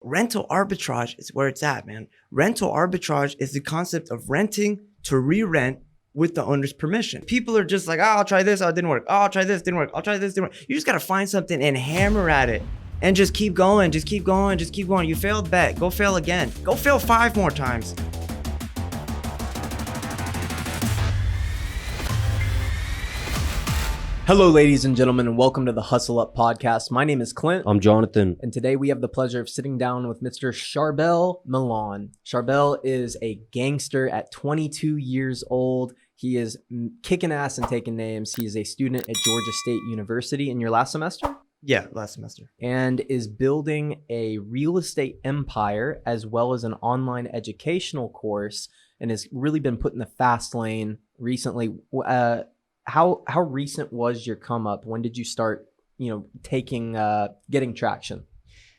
rental arbitrage is where it's at, man. Rental arbitrage is the concept of renting to re-rent with the owner's permission. People are just like, oh, I'll try this. Oh, it didn't work. Oh, I'll try this. Didn't work. I'll try this. Didn't work. You just got to find something and hammer at it and just keep going. Just keep going. Just keep going. You failed, bet. Go fail again. Go fail 5 more times. Hello, ladies and gentlemen, and welcome to the Hustle Up podcast. My name is Clint. I'm Jonathan. And today we have the pleasure of sitting down with Mr. Charbel Milan. Charbel is a gangster at 22 years old. He is kicking ass and taking names. He is a student at Georgia State University in your last semester? Yeah, last semester. And is building a real estate empire as well as an online educational course and has really been put in the fast lane recently. How recent was your come up? When did you start, getting traction?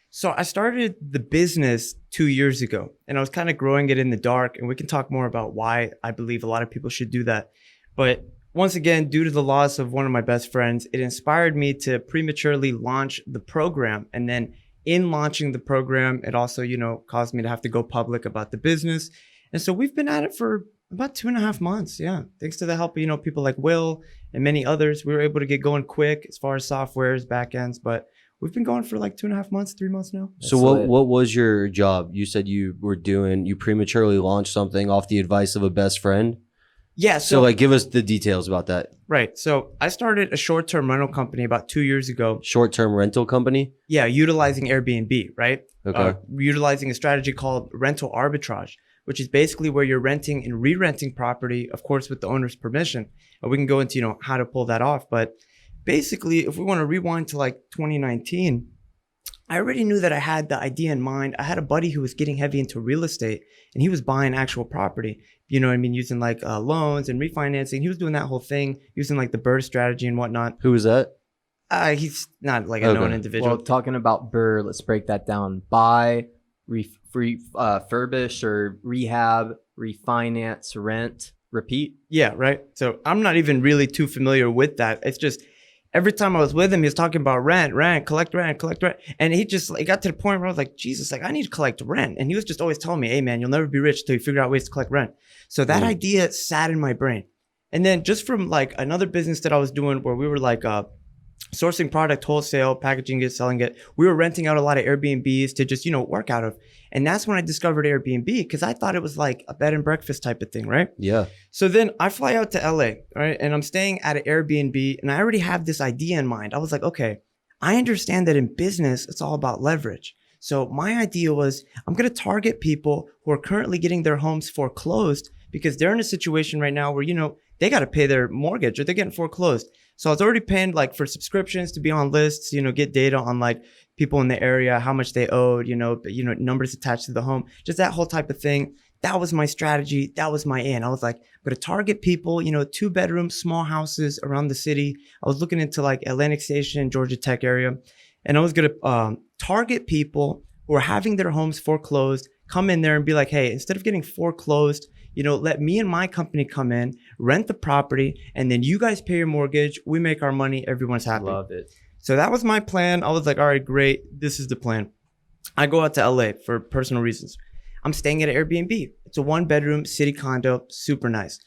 So I started the business 2 years ago and I was kind of growing it in the dark, and we can talk more about why I believe a lot of people should do that. But once again, due to the loss of one of my best friends, it inspired me to prematurely launch the program. And then in launching the program, it also, caused me to have to go public about the business. And so we've been at it for about 2.5 months. Yeah. Thanks to the help of, people like Will and many others, we were able to get going quick as far as softwares, backends, but we've been going for like 2.5 months, 3 months now. So what was your job? You said you prematurely launched something off the advice of a best friend. Yeah. So give us the details about that. Right. So I started a short-term rental company about 2 years ago. Short-term rental company? Yeah. Utilizing Airbnb, right? Okay. Utilizing a strategy called rental arbitrage, which is basically where you're renting and re-renting property, of course, with the owner's permission. And we can go into, how to pull that off. But basically, if we want to rewind to like 2019, I already knew that I had the idea in mind. I had a buddy who was getting heavy into real estate and he was buying actual property, using like loans and refinancing. He was doing that whole thing, using like the BRRRR strategy and whatnot. Who was that? He's not like a known individual. Well, talking about BRRRR, let's break that down. Buy, refurbish or rehab, refinance, rent, repeat. Yeah, right. So I'm not even really too familiar with that. It's just every time I was with him, he was talking about rent, collect rent. And it got to the point where I was like, Jesus, I need to collect rent. And he was just always telling me, hey man, you'll never be rich till you figure out ways to collect rent. So that idea sat in my brain. And then just from like another business that I was doing where we were like, sourcing product wholesale, packaging it, selling it. We were renting out a lot of Airbnbs to just, work out of. And that's when I discovered Airbnb because I thought it was like a bed and breakfast type of thing, right? Yeah. So then I fly out to LA, right? And I'm staying at an Airbnb and I already have this idea in mind. I was like, okay, I understand that in business, it's all about leverage. So my idea was I'm going to target people who are currently getting their homes foreclosed because they're in a situation right now where, they got to pay their mortgage or they're getting foreclosed. So I was already paying like for subscriptions to be on lists, get data on like people in the area, how much they owed, numbers attached to the home, just that whole type of thing. That was my strategy. That was my in. I was like, I'm going to target people, 2-bedroom, small houses around the city. I was looking into like Atlantic Station, Georgia Tech area. And I was going to target people who are having their homes foreclosed, come in there and be like, hey, instead of getting foreclosed, let me and my company come in, rent the property, and then you guys pay your mortgage. We make our money. Everyone's happy. Love it. So that was my plan. I was like, all right, great. This is the plan. I go out to LA for personal reasons. I'm staying at an Airbnb. It's a 1-bedroom city condo, super nice.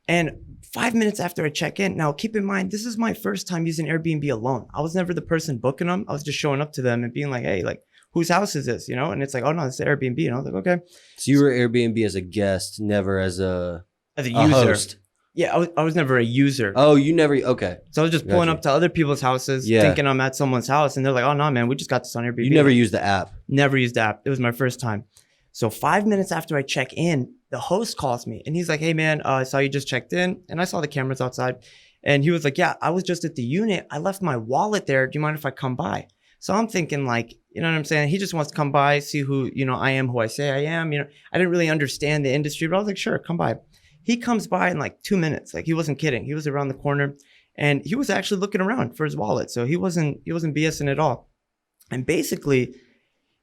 And 5 minutes after I check in, now keep in mind, this is my first time using Airbnb alone. I was never the person booking them. I was just showing up to them and being like, hey, like, whose house is this? And it's like, oh no, it's the Airbnb. And I was like, okay. So you were Airbnb as a guest, never as a user. Host. Yeah, I was never a user. Oh, you never, okay. So I was just pulling up to other people's houses, thinking I'm at someone's house. And they're like, oh no, man, we just got this on Airbnb. You never used the app? Never used the app. It was my first time. So 5 minutes after I check in, the host calls me and he's like, hey man, I saw you just checked in. And I saw the cameras outside. And he was like, yeah, I was just at the unit. I left my wallet there. Do you mind if I come by? So I'm thinking like, you know what I'm saying? He just wants to come by, see who, I am, who I say I am. I didn't really understand the industry, but I was like, sure, come by. He comes by in like 2 minutes. Like he wasn't kidding. He was around the corner and he was actually looking around for his wallet. So he wasn't BSing at all. And basically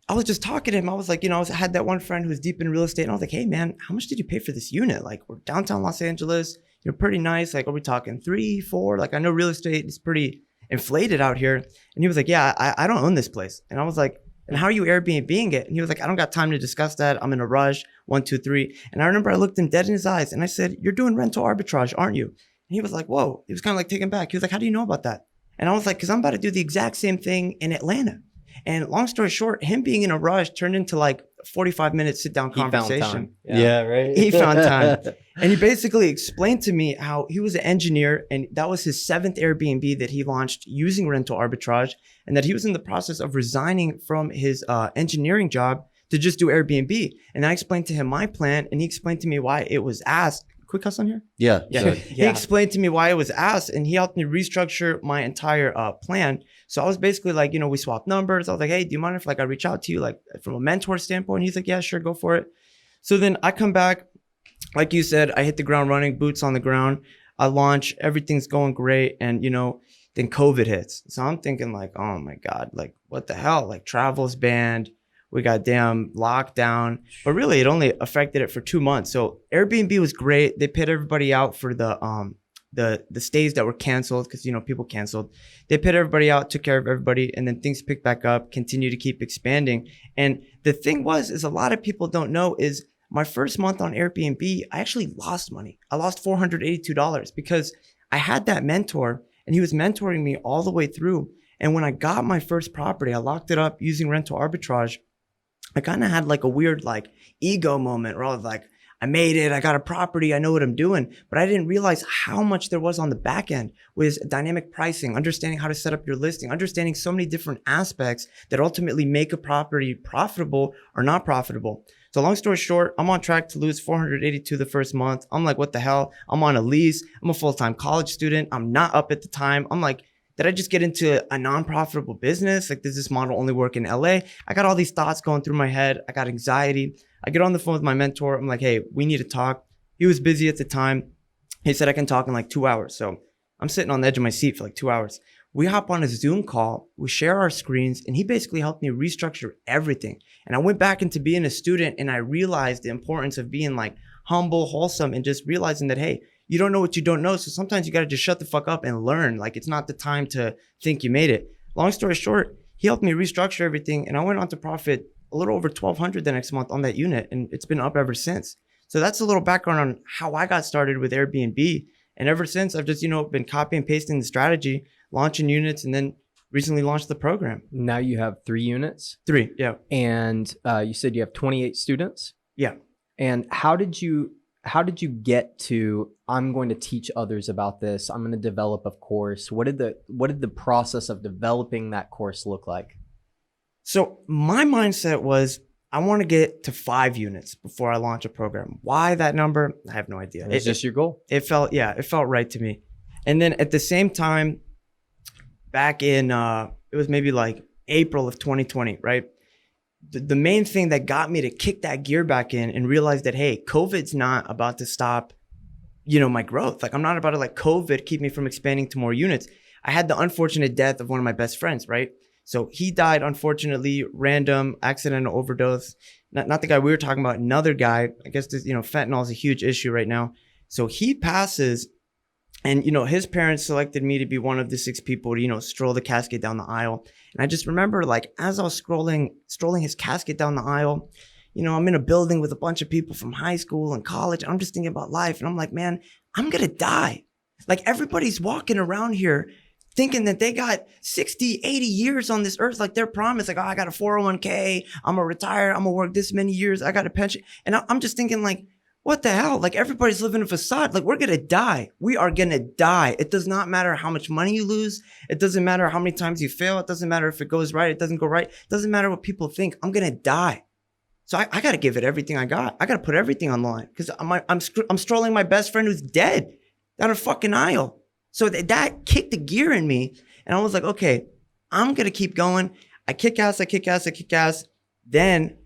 I was just talking to him. I was like, I had that one friend who was deep in real estate and I was like, hey man, how much did you pay for this unit? Like we're downtown Los Angeles, pretty nice. Like, are we talking 3, 4? Like I know real estate is pretty inflated out here. And he was like, yeah, I don't own this place. And I was like, And how are you Airbnb-ing it? And he was like, I don't got time to discuss that. I'm in a rush. 1, 2, 3. And I remember I looked him dead in his eyes and I said, you're doing rental arbitrage, aren't you? And he was like, whoa. He was kind of like taken back. He was like, how do you know about that? And I was like, because I'm about to do the exact same thing in Atlanta. And long story short, him being in a rush turned into like a 45-minute sit-down conversation. Found time. Yeah, right. He found time. And he basically explained to me how he was an engineer and that was his 7th Airbnb that he launched using rental arbitrage, and that he was in the process of resigning from his engineering job to just do Airbnb. And I explained to him my plan, and he explained to me why it was asked. Quick cuss on here? Yeah. Yeah. He explained to me why it was asked, and he helped me restructure my entire plan. So I was basically like, you know, we swapped numbers. I was like, hey, do you mind if like I reach out to you like from a mentor standpoint? He's like, yeah, sure, go for it. So then I come back, like you said, I hit the ground running, boots on the ground. I launch, everything's going great. And, you know, then COVID hits. So I'm thinking like, oh my God, like what the hell? Like travel's banned. We got damn lockdown, but really it only affected it for 2 months. So Airbnb was great. They paid everybody out for the stays that were canceled because, you know, people canceled. They paid everybody out, took care of everybody, and then things picked back up, continue to keep expanding. And the thing is a lot of people don't know is my first month on Airbnb, I actually lost money. I lost $482 because I had that mentor and he was mentoring me all the way through. And when I got my first property, I locked it up using rental arbitrage. I kind of had like a weird like ego moment where I was like, I made it, I got a property, I know what I'm doing. But I didn't realize how much there was on the back end with dynamic pricing, understanding how to set up your listing, understanding so many different aspects that ultimately make a property profitable or not profitable. So long story short, I'm on track to lose 482 the first month. I'm like, what the hell? I'm on a lease. I'm a full-time college student. I'm not up at the time. I'm like, did I just get into a non-profitable business? Like, does this model only work in LA? I got all these thoughts going through my head. I got anxiety. I get on the phone with my mentor. I'm like, hey, we need to talk. He was busy at the time. He said I can talk in like 2 hours. So I'm sitting on the edge of my seat for like 2 hours. We hop on a Zoom call. We share our screens, and he basically helped me restructure everything. And I went back into being a student, and I realized the importance of being like humble, wholesome, and just realizing that, hey, you don't know what you don't know. So sometimes you got to just shut the fuck up and learn. Like, it's not the time to think you made it. Long story short, he helped me restructure everything. And I went on to profit a little over $1,200 the next month on that unit. And it's been up ever since. So that's a little background on how I got started with Airbnb. And ever since, I've just, you know, been copy and pasting the strategy, launching units, and then recently launched the program. Now you have 3 units. 3, yeah. And you said you have 28 students. Yeah. And how did you get to, I'm going to teach others about this, I'm going to develop a course? What did the process of developing that course look like? So my mindset was, I want to get to 5 units before I launch a program. Why that number? I have no idea. It's just your goal. It felt right to me. And then at the same time, back in, it was maybe like April of 2020, right? The main thing that got me to kick that gear back in and realize that, hey, COVID's not about to stop, you know, my growth. Like, I'm not about to let COVID keep me from expanding to more units. I had the unfortunate death of one of my best friends, right? So he died, unfortunately, random accidental overdose. Not the guy we were talking about, another guy. I guess this, you know, fentanyl is a huge issue right now. So he passes, and, you know, his parents selected me to be one of the 6 people to, you know, stroll the casket down the aisle. And I just remember, like, as I was strolling his casket down the aisle, you know, I'm in a building with a bunch of people from high school and college. I'm just thinking about life. And I'm like, man, I'm going to die. Like, everybody's walking around here thinking that they got 60, 80 years on this earth. Like, they're promised, like, oh, I got a 401k. I'm going to retire. I'm going to work this many years. I got a pension. And I'm just thinking, like, what the hell? Like, everybody's living a facade. Like, we're going to die. We are going to die. It does not matter how much money you lose. It doesn't matter how many times you fail. It doesn't matter if it goes right. It doesn't go right. It doesn't matter what people think. I'm going to die. So I got to give it everything I got. I got to put everything on the line because I'm strolling my best friend who's dead down a fucking aisle. So that kicked the gear in me. And I was like, okay, I'm going to keep going. I kick ass. Then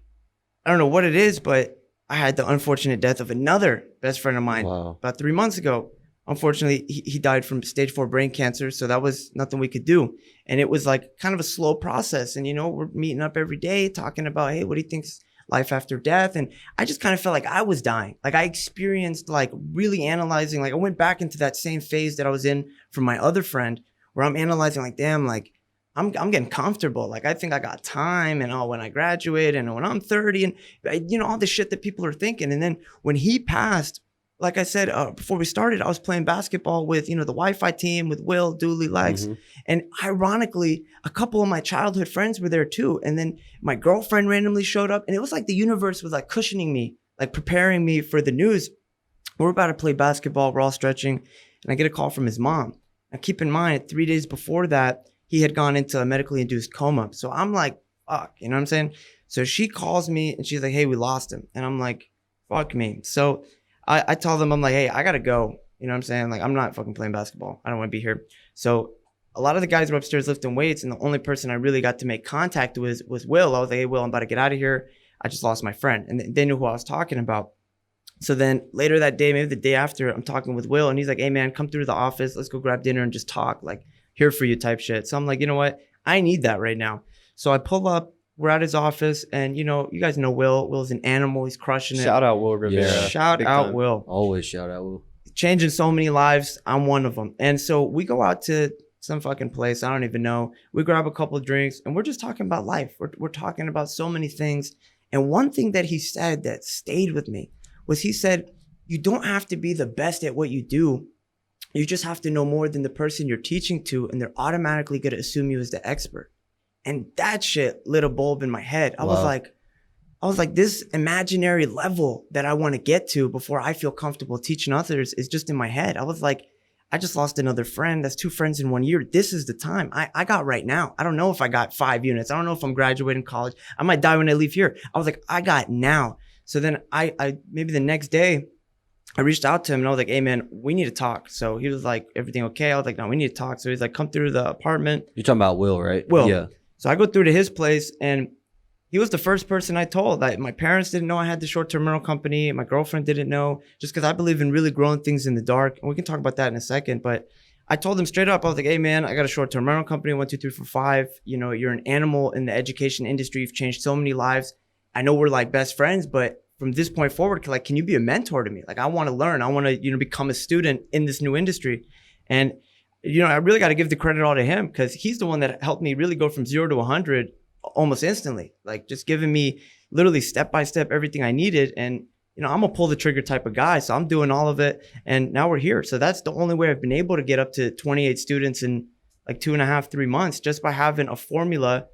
I don't know what it is, but I had the unfortunate death of another best friend of mine about 3 months ago. Unfortunately, he died from stage 4 brain cancer. So that was nothing we could do. And it was like kind of a slow process. And, you know, we're meeting up every day talking about, hey, what do you think's life after death? And I just kind of felt like I was dying. Like, I experienced like really analyzing, like I went back into that same phase that I was in from my other friend where I'm analyzing like, damn, like I'm getting comfortable. Like, I think I got time, and when I graduate and when I'm 30, and all the shit that people are thinking. And then when he passed, like I said, before we started, I was playing basketball with, the Wi-Fi team with Will, Dooley, Lex. And ironically, a couple of my childhood friends were there too. And then my girlfriend randomly showed up, and it was like the universe was like cushioning me, like preparing me for the news. We're about to play basketball. We're all stretching, and I get a call from his mom. Now, keep in mind, 3 days before that, he had gone into a medically induced coma. So I'm like, fuck, you know what I'm saying? So she calls me and she's like, hey, we lost him. And I'm like, fuck me. So I tell them, I'm like, hey, I got to go. You know what I'm saying? Like, I'm not fucking playing basketball. I don't want to be here. So a lot of the guys were upstairs lifting weights, and the only person I really got to make contact with was Will. I was like, hey, Will, I'm about to get out of here. I just lost my friend. And they knew who I was talking about. So then later that day, maybe the day after, I'm talking with Will, and he's like, hey, man, come through the office. Let's go grab dinner and just talk. Like, here for you type shit. So I'm like, you know what? I need that right now. So I pull up, we're at his office, and you guys know Will. Will's an animal. He's crushing it. Shout out Will Rivera. Yeah. Shout Big out time. Will. Always shout out Will. Changing so many lives. I'm one of them. And so we go out to some fucking place. I don't even know. We grab a couple of drinks, and we're just talking about life. We're talking about so many things. And one thing that he said that stayed with me was, he said, you don't have to be the best at what you do. You just have to know more than the person you're teaching to, and they're automatically going to assume you as the expert. And that shit lit a bulb in my head. I was like, this imaginary level that I want to get to before I feel comfortable teaching others is just in my head. I was like, I just lost another friend. That's 2 friends in 1 year. This is the time I got right now. I don't know if I got 5 units. I don't know if I'm graduating college. I might die when I leave here. I was like, I got now. So then I maybe the next day, I reached out to him and I was like, hey man, we need to talk. So he was like, everything okay? I was like, no, we need to talk. So he's like, come through the apartment. You're talking about Will, right? Will. Yeah. So I go through to his place, and he was the first person I told. That my parents didn't know I had the short-term rental company. My girlfriend didn't know, just because I believe in really growing things in the dark. And we can talk about that in a second. But I told him straight up, I was like, hey man, I got a short-term rental company, 1, 2, 3, 4, 5. You're an animal in the education industry. You've changed so many lives. I know we're like best friends, but from this point forward, like, can you be a mentor to me? Like, I want to learn. I want to, become a student in this new industry. And, I really got to give the credit all to him, because he's the one that helped me really go from 0 to 100 almost instantly. Like, just giving me literally step by step everything I needed. And, I'm a pull the trigger type of guy. So I'm doing all of it. And now we're here. So that's the only way I've been able to get up to 28 students in like 2.5, 3 months, just by having a formula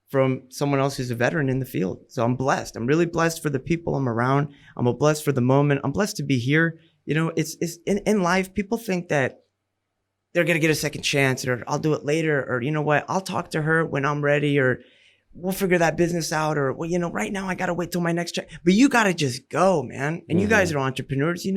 from someone else who's a veteran in the field. So I'm blessed. I'm really blessed for the people I'm around. I'm blessed for the moment. I'm blessed to be here. It's in life, people think that they're going to get a second chance, or I'll do it later, or what, I'll talk to her when I'm ready, or we'll figure that business out, or well, right now I got to wait till my next check. But you got to just go, man. And you guys are entrepreneurs,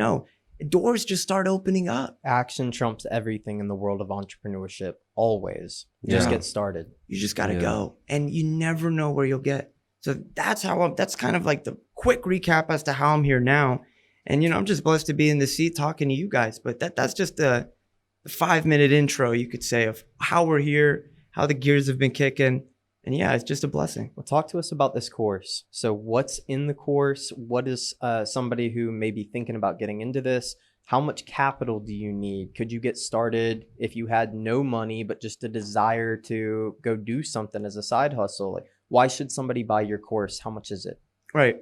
doors just start opening up. Action trumps everything in the world of entrepreneurship. Always. Just get started. You just got to go, and you never know where you'll get. So that's kind of like the quick recap as to how I'm here now. And, I'm just blessed to be in the seat talking to you guys. But that's just the 5-minute intro, you could say, of how we're here, how the gears have been kicking. And yeah, it's just a blessing. Well, talk to us about this course. So what's in the course? What is somebody who may be thinking about getting into this? How much capital do you need? Could you get started if you had no money, but just a desire to go do something as a side hustle? Like, why should somebody buy your course? How much is it? Right.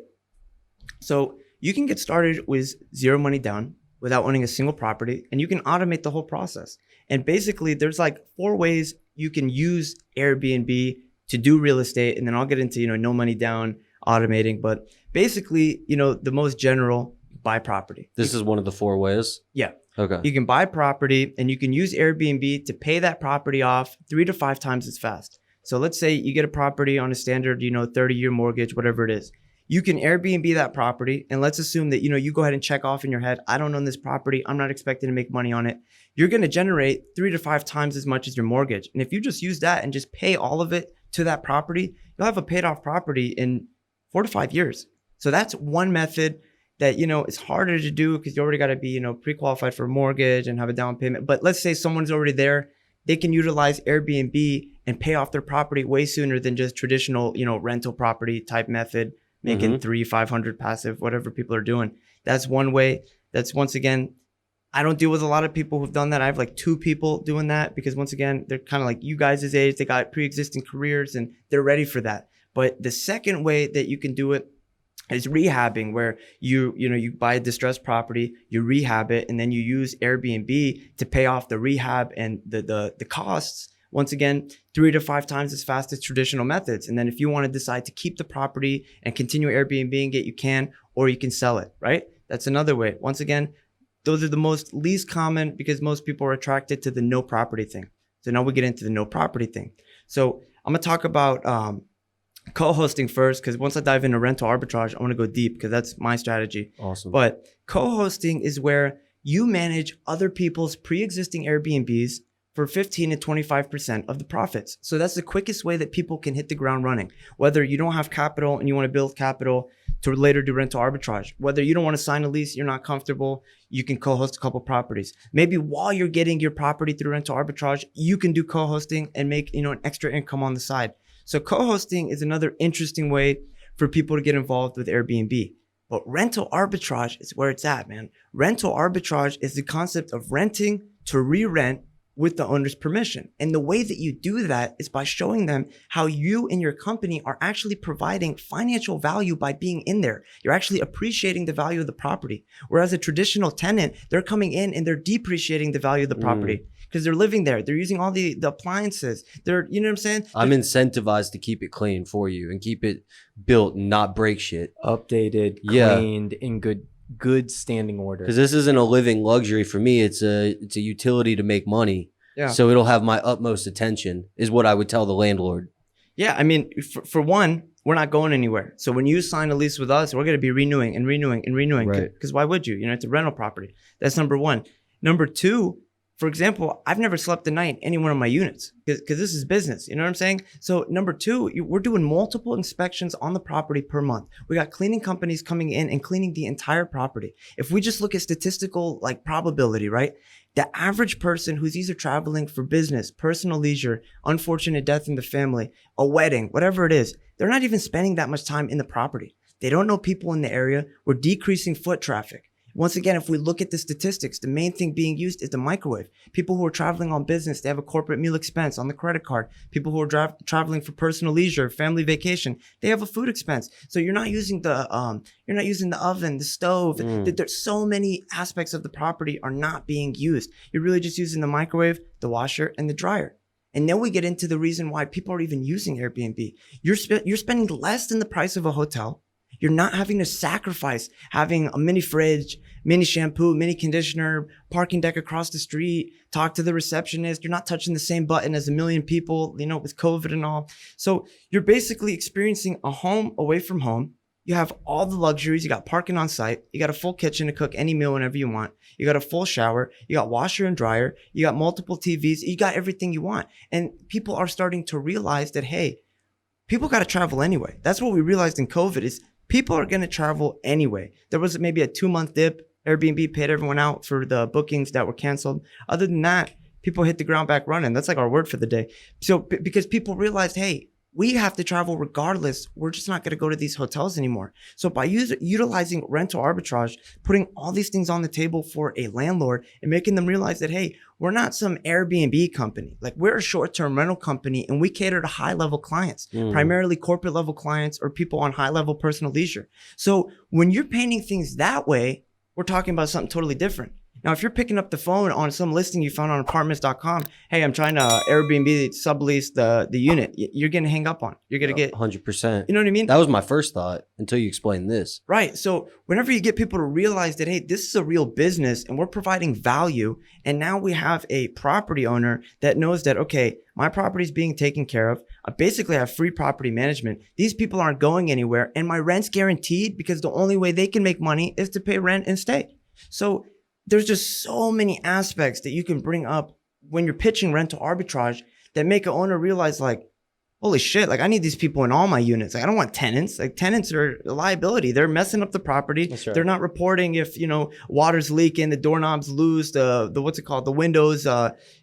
So you can get started with 0 money down without owning a single property, and you can automate the whole process. And basically, there's like 4 ways you can use Airbnb to do real estate. And then I'll get into, no money down, automating. But basically, the most general, buy property. This is one of the 4 ways? Yeah. Okay. You can buy property, and you can use Airbnb to pay that property off 3 to 5 times as fast. So let's say you get a property on a standard, 30-year mortgage, whatever it is. You can Airbnb that property, and let's assume that, you go ahead and check off in your head, I don't own this property. I'm not expecting to make money on it. You're going to generate 3 to 5 times as much as your mortgage. And if you just use that and just pay all of it to that property, you'll have a paid off property in 4 to 5 years. So that's one method that, it's harder to do, because you already got to be, pre-qualified for a mortgage and have a down payment. But let's say someone's already there. They can utilize Airbnb and pay off their property way sooner than just traditional, rental property type method, making 300, 500 passive, whatever people are doing. That's one way. That's, once again, I don't deal with a lot of people who've done that. I have like 2 people doing that because once again, they're kind of like you guys' age. They got pre-existing careers and they're ready for that. But the second way that you can do it is rehabbing, where you buy a distressed property, you rehab it, and then you use Airbnb to pay off the rehab and the costs. Once again, 3 to 5 times as fast as traditional methods. And then if you want to decide to keep the property and continue Airbnbing it, you can, or you can sell it, right? That's another way. Once again, those are the most least common because most people are attracted to the no property thing. So now we get into the no property thing. So I'm going to talk about co-hosting first, because once I dive into rental arbitrage, I want to go deep because that's my strategy. Awesome. But co-hosting is where you manage other people's pre-existing Airbnbs for 15 to 25% of the profits. So that's the quickest way that people can hit the ground running. Whether you don't have capital and you want to build capital to later do rental arbitrage, whether you don't want to sign a lease, you're not comfortable, you can co-host a couple properties. Maybe while you're getting your property through rental arbitrage, you can do co-hosting and make, an extra income on the side. So co-hosting is another interesting way for people to get involved with Airbnb. But rental arbitrage is where it's at, man. Rental arbitrage is the concept of renting to re-rent with the owner's permission. And the way that you do that is by showing them how you and your company are actually providing financial value by being in there. You're actually appreciating the value of the property. Whereas a traditional tenant, they're coming in and they're depreciating the value of the property because they're living there. They're using all the appliances. They're, you know what I'm saying? I'm incentivized to keep it clean for you and keep it built and not break shit. Updated, Yeah. cleaned, in good standing order. Because this isn't a living luxury for me. It's a utility to make money. Yeah. So it'll have my utmost attention is what I would tell the landlord. Yeah, I mean, for one, we're not going anywhere. So when you sign a lease with us, we're going to be renewing and renewing and renewing. Right. Because why would you? It's a rental property. That's number one. Number two, for example, I've never slept a night in any one of my units because this is business. You know what I'm saying? So number two, we're doing multiple inspections on the property per month. We got cleaning companies coming in and cleaning the entire property. If we just look at statistical probability, right? The average person who's either traveling for business, personal leisure, unfortunate death in the family, a wedding, whatever it is, they're not even spending that much time in the property. They don't know people in the area. We're decreasing foot traffic. Once again, if we look at the statistics, the main thing being used is the microwave. People who are traveling on business, they have a corporate meal expense on the credit card. People who are traveling for personal leisure, family vacation, they have a food expense. So you're not using the oven, the stove. There's so many aspects of the property are not being used. You're really just using the microwave, the washer, and the dryer. And then we get into the reason why people are even using Airbnb. You're spending less than the price of a hotel. You're not having to sacrifice having a mini fridge, mini shampoo, mini conditioner, parking deck across the street, talk to the receptionist. You're not touching the same button as a million people, with COVID and all. So you're basically experiencing a home away from home. You have all the luxuries. You got parking on site. You got a full kitchen to cook any meal whenever you want. You got a full shower. You got washer and dryer. You got multiple TVs. You got everything you want. And people are starting to realize that, hey, people got to travel anyway. That's what we realized in COVID is people are going to travel anyway. There was maybe a 2-month dip. Airbnb paid everyone out for the bookings that were canceled. Other than that, people hit the ground back running. That's like our word for the day. So because people realized, hey, we have to travel regardless. We're just not going to go to these hotels anymore. So by utilizing rental arbitrage, putting all these things on the table for a landlord and making them realize that, hey, we're not some Airbnb company. We're a short-term rental company and we cater to high-level clients, primarily corporate level clients or people on high-level personal leisure. So when you're painting things that way, we're talking about something totally different. Now, if you're picking up the phone on some listing you found on apartments.com, hey, I'm trying to Airbnb sublease the unit, you're going to hang up on. You're going to get 100%. You know what I mean? That was my first thought until you explained this. Right. So whenever you get people to realize that, hey, this is a real business and we're providing value. And now we have a property owner that knows that, okay, my property is being taken care of. I basically have free property management. These people aren't going anywhere and my rent's guaranteed because the only way they can make money is to pay rent and stay. So there's just so many aspects that you can bring up when you're pitching rental arbitrage that make an owner realize holy shit, I need these people in all my units. I don't want tenants. Tenants are a liability. They're messing up the property. That's right. They're not reporting if, water's leaking, the doorknobs loose, the what's it called? The windows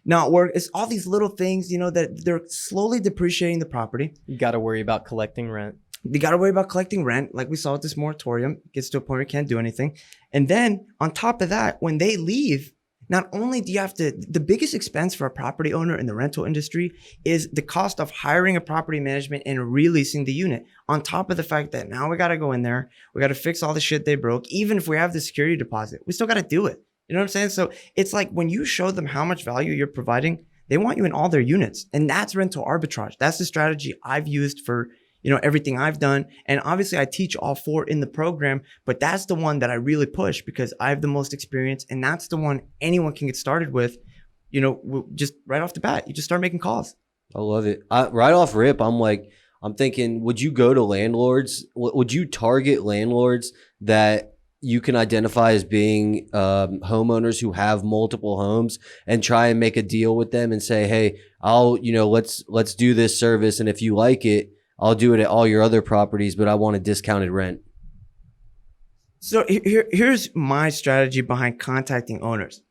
not work. It's all these little things, that they're slowly depreciating the property. You got to worry about collecting rent. You got to worry about collecting rent. Like we saw with this moratorium, it gets to a point where you can't do anything. And then on top of that, when they leave, not only do you have to, the biggest expense for a property owner in the rental industry is the cost of hiring a property management and releasing the unit. On top of the fact that now we got to go in there, we got to fix all the shit they broke. Even if we have the security deposit, we still got to do it. You know what I'm saying? So it's like when you show them how much value you're providing, they want you in all their units. And that's rental arbitrage. That's the strategy I've used for, everything I've done. And obviously I teach all 4 in the program, but that's the one that I really push because I have the most experience. And that's the one anyone can get started with, just right off the bat. You just start making calls. I love it. Right off rip, I'm thinking, would you go to landlords? Would you target landlords that you can identify as being homeowners who have multiple homes and try and make a deal with them and say, hey, let's do this service. And if you like it, I'll do it at all your other properties, but I want a discounted rent. So here's my strategy behind contacting owners.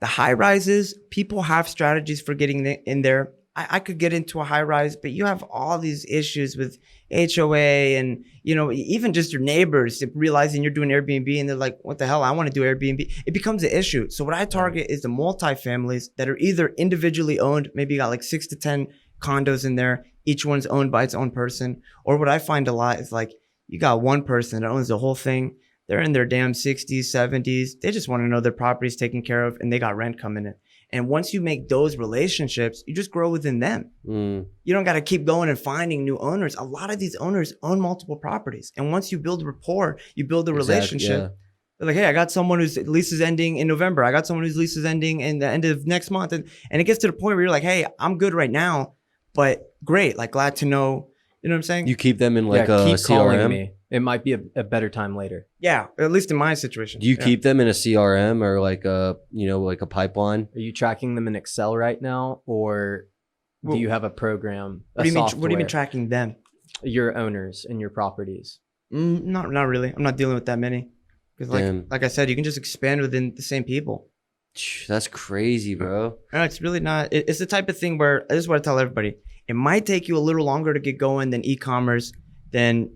The high rises, people have strategies for getting in there. I could get into a high rise, but you have all these issues with HOA and, even just your neighbors realizing you're doing Airbnb and they're like, what the hell? I want to do Airbnb. It becomes an issue. So what I target is the multifamilies that are either individually owned, maybe you got like 6 to 10 condos in there. Each one's owned by its own person. Or what I find a lot is like, you got one person that owns the whole thing. They're in their damn 60s, 70s. They just want to know their property's taken care of and they got rent coming in. And once you make those relationships, you just grow within them. You don't got to keep going and finding new owners. A lot of these owners own multiple properties. And once you build rapport, you build a relationship. Yeah. They're like, hey, I got someone whose lease is ending in November. I got someone whose lease is ending in the end of next month. And it gets to the point where you're like, hey, I'm good right now, but great. Like, glad to know. You know what I'm saying? You keep them in like a keep CRM? Calling me. It might be a better time later. Yeah, at least in my situation. Do you keep them in a CRM or like a pipeline? Are you tracking them in Excel right now, or do you have a program? What do you mean tracking them? Your owners and your properties. Not really. I'm not dealing with that many. Because like I said, you can just expand within the same people. That's crazy, bro. No, it's really not. It's the type of thing where this is what I tell everybody. It might take you a little longer to get going than e-commerce. Then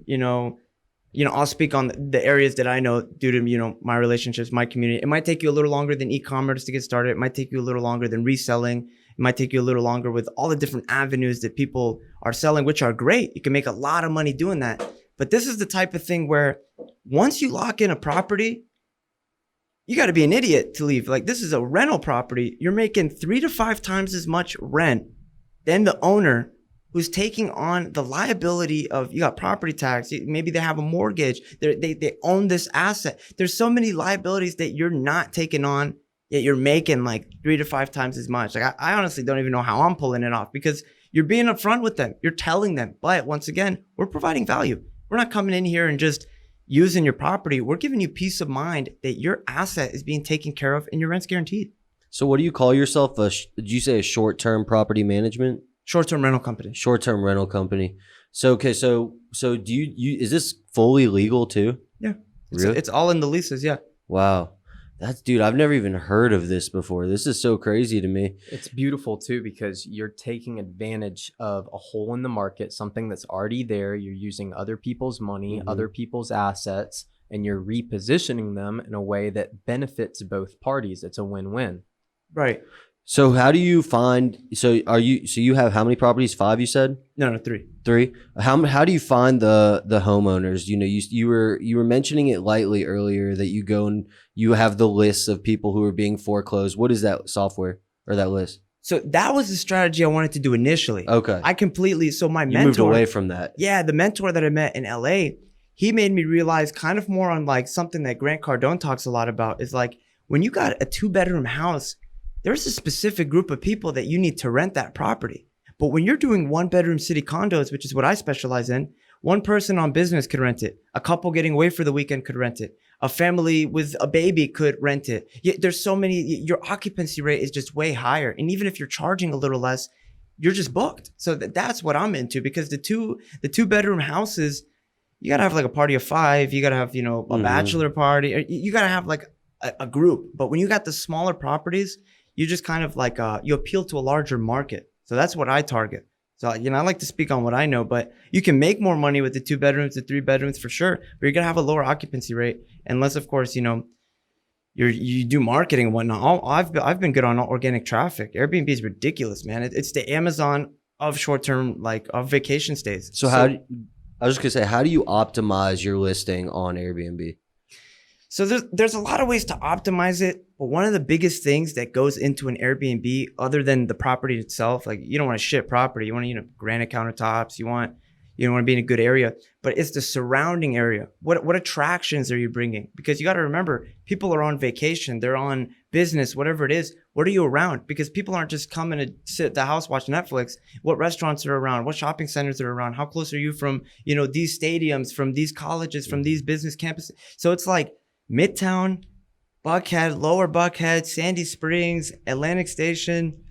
I'll speak on the areas that I know due to, my relationships, my community. It might take you a little longer than e-commerce to get started. It might take you a little longer than reselling. It might take you a little longer with all the different avenues that people are selling, which are great. You can make a lot of money doing that. But this is the type of thing where once you lock in a property, you got to be an idiot to leave. Like, this is a rental property. You're making 3 to 5 times as much rent than the owner who's taking on the liability of, you got property tax, maybe they have a mortgage, they own this asset. There's so many liabilities that you're not taking on, yet you're making like 3 to 5 times as much. Like, I honestly don't even know how I'm pulling it off because you're being upfront with them. You're telling them. But once again, we're providing value. We're not coming in here and just using your property. We're giving you peace of mind that your asset is being taken care of and your rent's guaranteed. So what do you call yourself? Did you say a short-term property management? Short-term rental company. Short-term rental company. So, okay. So do you is this fully legal too? Yeah. Really? It's all in the leases. Yeah. Wow. Dude, I've never even heard of this before. This is so crazy to me. It's beautiful too, because you're taking advantage of a hole in the market, something that's already there. You're using other people's money, other people's assets, and you're repositioning them in a way that benefits both parties. It's a win-win. Right. So how do you find, so you have how many properties? 5, you said? No, 3. 3. How do you find the homeowners? You were mentioning it lightly earlier that you go and you have the lists of people who are being foreclosed. What is that software or that list? So that was the strategy I wanted to do initially. Okay. So my mentor. You moved away from that. Yeah, the mentor that I met in LA, he made me realize kind of more on like something that Grant Cardone talks a lot about is like when you got a 2-bedroom house, there's a specific group of people that you need to rent that property. But when you're doing 1-bedroom city condos, which is what I specialize in, one person on business could rent it. A couple getting away for the weekend could rent it. A family with a baby could rent it. There's so many, your occupancy rate is just way higher. And even if you're charging a little less, you're just booked. So that's what I'm into, because the 2-bedroom houses, you got to have like a party of 5. You got to have, a bachelor party. You got to have like a group. But when you got the smaller properties, you just kind of like, you appeal to a larger market. So that's what I target. So, I like to speak on what I know, but you can make more money with the 2 bedrooms, the 3 bedrooms for sure, but you're going to have a lower occupancy rate. Unless, of course, you do marketing and whatnot. I've been good on organic traffic. Airbnb is ridiculous, man. It's the Amazon of short-term, like of vacation stays. So I was just gonna say, how do you optimize your listing on Airbnb? So there's a lot of ways to optimize it, but one of the biggest things that goes into an Airbnb, other than the property itself, like you don't want to shit property, you want to granite countertops, you want to be in a good area, but it's the surrounding area. What attractions are you bringing? Because you got to remember, people are on vacation, they're on business, whatever it is. What are you around? Because people aren't just coming to sit at the house watch Netflix. What restaurants are around? What shopping centers are around? How close are you from these stadiums, from these colleges, from these business campuses? So it's like Midtown, Buckhead, Lower Buckhead, Sandy Springs, Atlantic Station.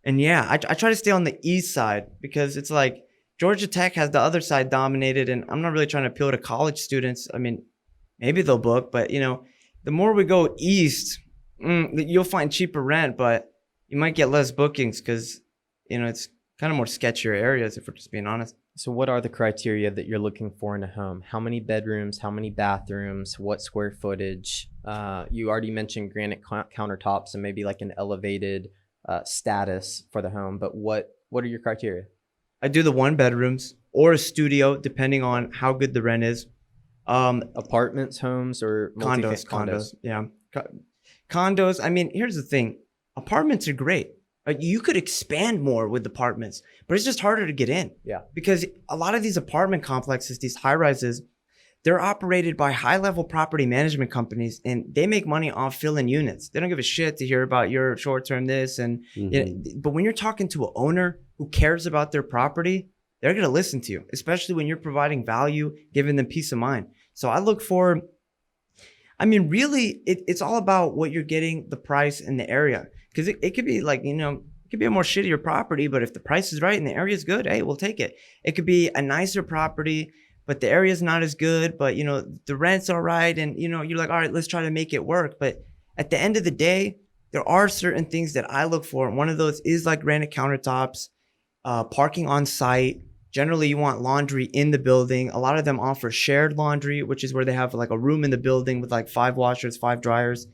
And yeah, I try to stay on the east side because it's like Georgia Tech has the other side dominated, and I'm not really trying to appeal to college students. I mean, maybe they'll book, but the more we go east, you'll find cheaper rent, but you might get less bookings because, it's kind of more sketchier areas, if we're just being honest. So what are the criteria that you're looking for in a home? How many bedrooms? How many bathrooms? What square footage? You already mentioned granite countertops and maybe like an elevated status for the home, but what are your criteria? I do the 1 bedrooms or a studio, depending on how good the rent is. Apartments, homes, or Condos. Yeah. Condos. I mean, here's the thing. Apartments are great. You could expand more with apartments, but it's just harder to get in. Yeah. Because a lot of these apartment complexes, these high rises, they're operated by high level property management companies, and they make money off filling units. They don't give a shit to hear about your short term this. And but when you're talking to an owner who cares about their property, they're going to listen to you, especially when you're providing value, giving them peace of mind. So I look for, really, it's all about what you're getting, the price, and the area. Because it could be like, it could be a more shittier property, but if the price is right and the area is good, hey, we'll take it. It could be a nicer property, but the area is not as good, but, the rent's all right. And, you're like, all right, let's try to make it work. But at the end of the day, there are certain things that I look for. And one of those is like granite countertops, parking on site. Generally, you want laundry in the building. A lot of them offer shared laundry, which is where they have like a room in the building with like 5 washers, 5 dryers.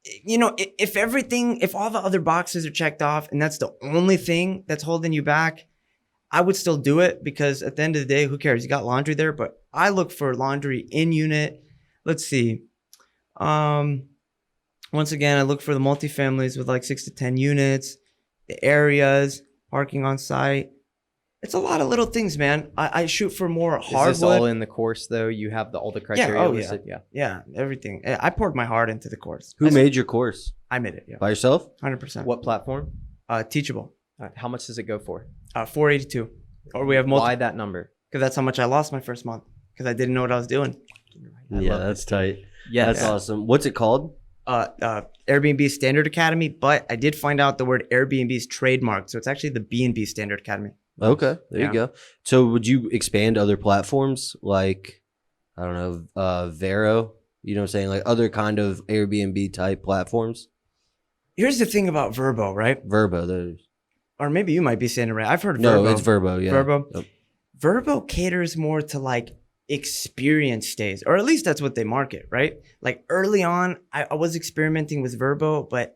If all the other boxes are checked off and that's the only thing that's holding you back, I would still do it because at the end of the day, who cares? You got laundry there, but I look for laundry in unit. Let's see. Once again, I look for the multifamilies with like 6 to 10 units, the areas, parking on site. It's a lot of little things, man. I shoot for more hardwood. Is this all in the course, though? You have all the criteria listed? Yeah, everything. I poured my heart into the course. Who made your course? I made it, yeah. By yourself? 100%. What platform? Teachable. All right. How much does it go for? 482. Or we have multiple. Why that number? Because that's how much I lost my first month. Because I didn't know what I was doing. Yeah, that's tight. Yeah, that's awesome. What's it called? Airbnb Standard Academy, but I did find out the word Airbnb is trademarked. So it's actually the B&B Standard Academy. Okay, there you go. So would you expand other platforms like, I don't know, Vero? You know what I'm saying? Like other kind of Airbnb type platforms? Here's the thing about Verbo, right? Verbo, there's. Or maybe you might be saying it right. I've heard Verbo. No, it's Verbo, yeah. Verbo. Yep. Verbo caters more to like experience stays, or at least that's what they market, right? Like early on, I was experimenting with Verbo, but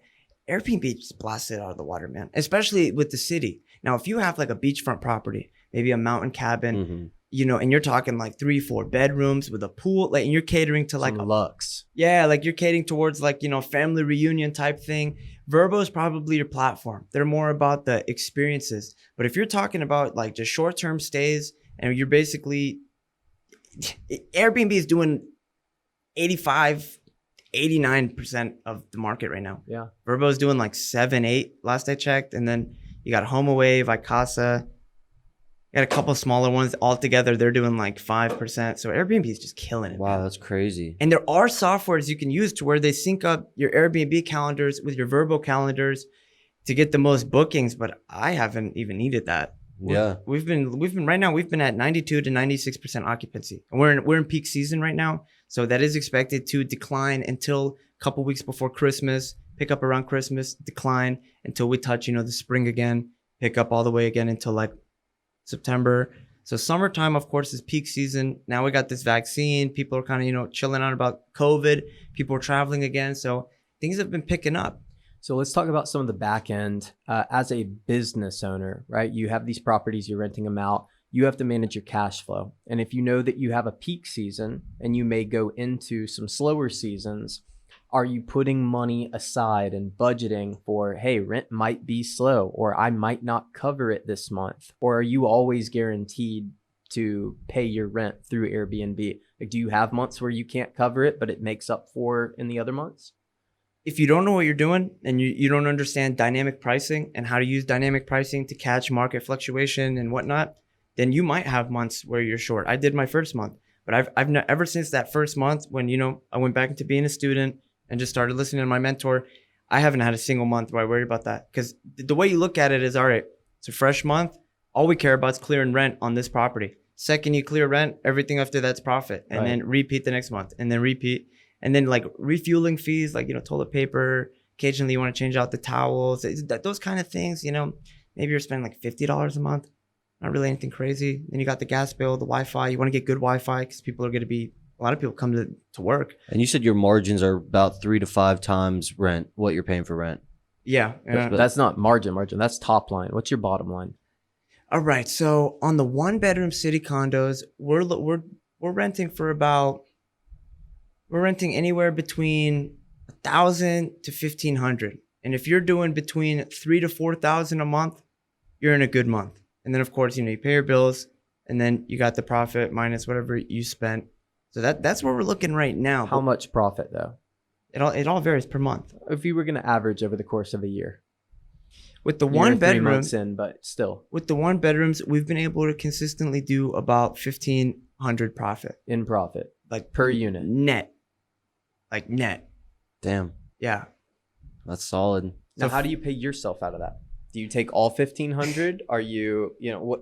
Airbnb just blasted it out of the water, man, especially with the city. Now, if you have like a beachfront property, maybe a mountain cabin, and you're talking like 3-4 bedrooms with a pool, like, and you're catering to like some luxe. Yeah, like you're catering towards like, family reunion type thing. Verbo is probably your platform. They're more about the experiences. But if you're talking about like just short-term stays and you're basically, Airbnb is doing 89% of the market right now. Yeah. Verbo is doing like 7-8 last I checked. And then you got HomeAway, Vacasa. You got a couple smaller ones. All together, they're doing like 5%. So Airbnb is just killing it. Wow, man. that's crazy. And there are softwares you can use to where they sync up your Airbnb calendars with your Verbo calendars to get the most bookings. But I haven't even needed that. Yeah. We've been right now, we've been at 92 to 96% occupancy. And we're in peak season right now. So that is expected to decline until a couple weeks before Christmas, pick up around Christmas, decline until we touch, the spring again, pick up all the way again until like September. So summertime, of course, is peak season. Now we got this vaccine. People are kind of, chilling out about COVID. People are traveling again. So things have been picking up. So let's talk about some of the back end. As a business owner, right? You have these properties, you're renting them out. You have to manage your cash flow. And if you know that you have a peak season and you may go into some slower seasons, are you putting money aside and budgeting for, hey, rent might be slow, or I might not cover it this month? Or are you always guaranteed to pay your rent through Airbnb? Like, do you have months where you can't cover it, but it makes up for in the other months? If you don't know what you're doing and you don't understand dynamic pricing and how to use dynamic pricing to catch market fluctuation and whatnot, then you might have months where you're short. I did my first month, but ever since that first month when, I went back into being a student and just started listening to my mentor, I haven't had a single month where I worry about that. Because the way you look at it is, all right, it's a fresh month. All we care about is clearing rent on this property. Second you clear rent, everything after that's profit. And then repeat the next month and then repeat. And then like refueling fees, like, toilet paper, occasionally you want to change out the towels, those kind of things, maybe you're spending like $50 a month. Not really anything crazy. Then you got the gas bill, the Wi-Fi. You want to get good Wi-Fi because people are going to be, a lot of people come to work. And you said your margins are about 3 to 5 times rent, what you're paying for rent. Yeah. That's not margin. That's top line. What's your bottom line? All right. So on the 1-bedroom city condos, we're renting for we're renting anywhere between 1,000 to 1,500. And if you're doing between 3 to 4,000 a month, you're in a good month. And then of course, you pay your bills and then you got the profit minus whatever you spent. So that's where we're looking right now. How much profit though? It all varies per month. If you were going to average over the course of a year. With the You're 1 3 bedroom, months in, but still. with the 1 bedrooms, we've been able to consistently do about 1,500 profit. In profit. Like Per unit. Net. Like net. Damn, Yeah. that's solid. Now, So how do you pay yourself out of that? Do you take all 1,500? Are you,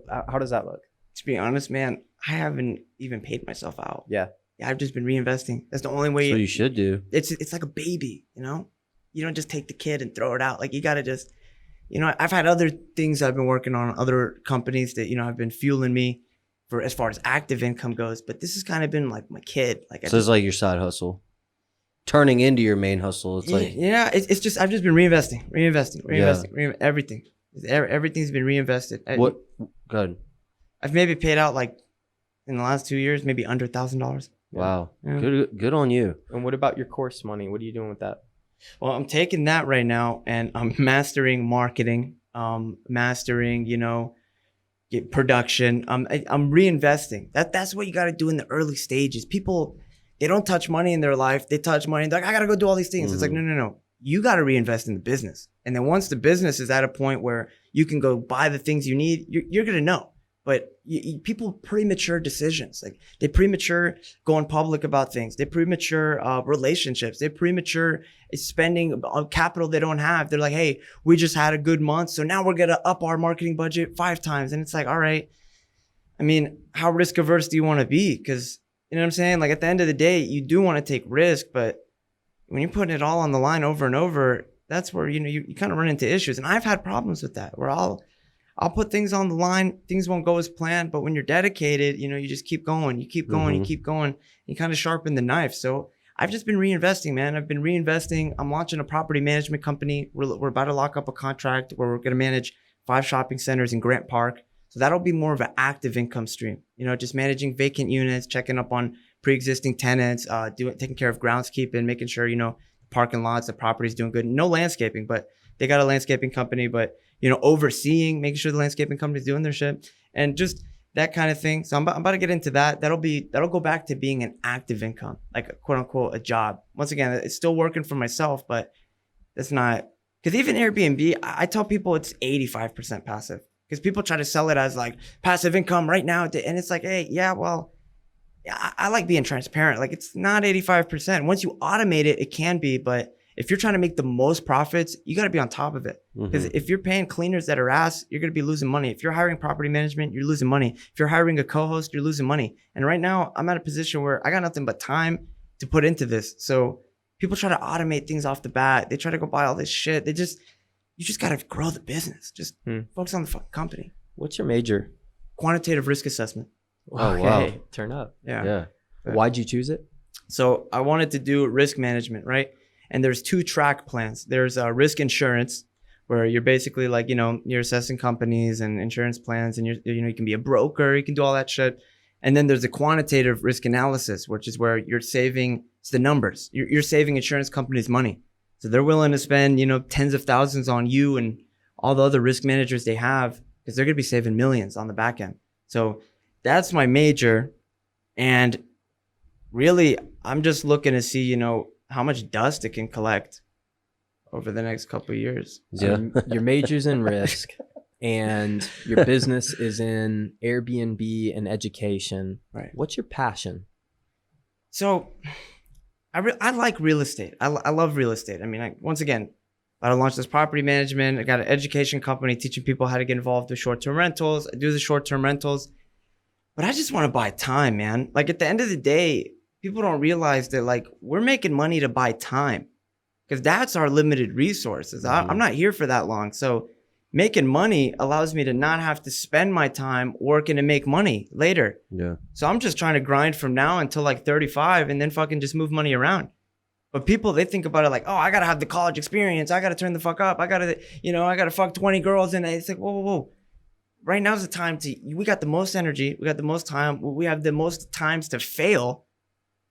how does that look? To be honest, man, I haven't even paid myself out. Yeah. I've just been reinvesting. That's the only way. So you should do. It's like a baby, You don't just take the kid and throw it out. Like you got to just, I've had other things I've been working on, other companies that, have been fueling me for as far as active income goes. But this has kind of been like my kid. Like So it's like your side hustle turning into your main hustle. It's like, yeah, it's just, I've just been reinvesting, everything. Everything's been reinvested. what? Good. I've maybe paid out like in the last 2 years, maybe under $1,000. Wow. Yeah. Good on you. And what about your course money? What are you doing with that? Well, I'm taking that right now and I'm mastering marketing, mastering, production. I'm reinvesting. That's what you got to do in the early stages. People, they don't touch money in their life. They touch money. They're like, I got to go do all these things. It's like, no. You got to reinvest in the business. And then once the business is at a point where you can go buy the things you need, you're going to know. But people premature decisions, like they premature going public about things. They premature relationships. They premature spending capital they don't have. They're like, hey, we just had a good month, so now we're gonna up our marketing budget 5 times. And it's like, all right. I mean, how risk averse do you want to be? Because you know what I'm saying? Like at the end of the day, you do want to take risk, but when you're putting it all on the line over and over, that's where you kind of run into issues. And I've had problems with that, where I'll put things on the line. Things won't go as planned, but when you're dedicated, you just keep going. You keep going. You keep going. You kind of sharpen the knife. So I've just been reinvesting, man. I've been reinvesting. I'm launching a property management company. We're about to lock up a contract where we're going to manage 5 shopping centers in Grant Park. So that'll be more of an active income stream. Just managing vacant units, checking up on pre-existing tenants, taking care of groundskeeping, making sure, parking lots, the property's doing good. No landscaping, but they got a landscaping company, but overseeing, making sure the landscaping company's doing their shit and just that kind of thing. So I'm about to get into that. That'll go back to being an active income, like a quote unquote, a job. Once again, it's still working for myself, but that's not, because even Airbnb, I tell people it's 85% passive because people try to sell it as like passive income right now. And it's like, hey, yeah, well, I like being transparent. Like it's not 85%. Once you automate it, it can be, but if you're trying to make the most profits, you got to be on top of it. Because if you're paying cleaners that are ass, you're going to be losing money. If you're hiring property management, you're losing money. If you're hiring a co-host, you're losing money. And right now, I'm at a position where I got nothing but time to put into this. So people try to automate things off the bat. They try to go buy all this shit. You just got to grow the business. Just focus on the fucking company. What's your major? quantitative risk assessment. Oh, wow. Turn up. Yeah. Why'd you choose it? So I wanted to do risk management, right? And there's 2 track plans. There's risk insurance, where you're basically like, you're assessing companies and insurance plans, and you can be a broker, you can do all that shit. And then there's the quantitative risk analysis, which is where you're saving, it's the numbers. You're saving insurance companies money. So they're willing to spend, tens of thousands on you and all the other risk managers they have, because they're going to be saving millions on the back end. So that's my major. And really, I'm just looking to see, how much dust it can collect over the next couple of years. Yeah. Your major's in risk, and your business is in Airbnb and education. Right. What's your passion? So I like real estate. I love real estate. I mean, once again, I launched this property management. I got an education company teaching people how to get involved with short-term rentals. I do the short-term rentals, but I just want to buy time, man. Like, at the end of the day, people don't realize that, like, we're making money to buy time, because that's our limited resources. I'm not here for that long. So making money allows me to not have to spend my time working to make money later. Yeah. So I'm just trying to grind from now until like 35 and then fucking just move money around. But people, they think about it like, oh, I got to have the college experience. I got to turn the fuck up. I got to fuck 20 girls. And it's like, whoa. Right now's the time we got the most energy. We got the most time. We have the most times to fail.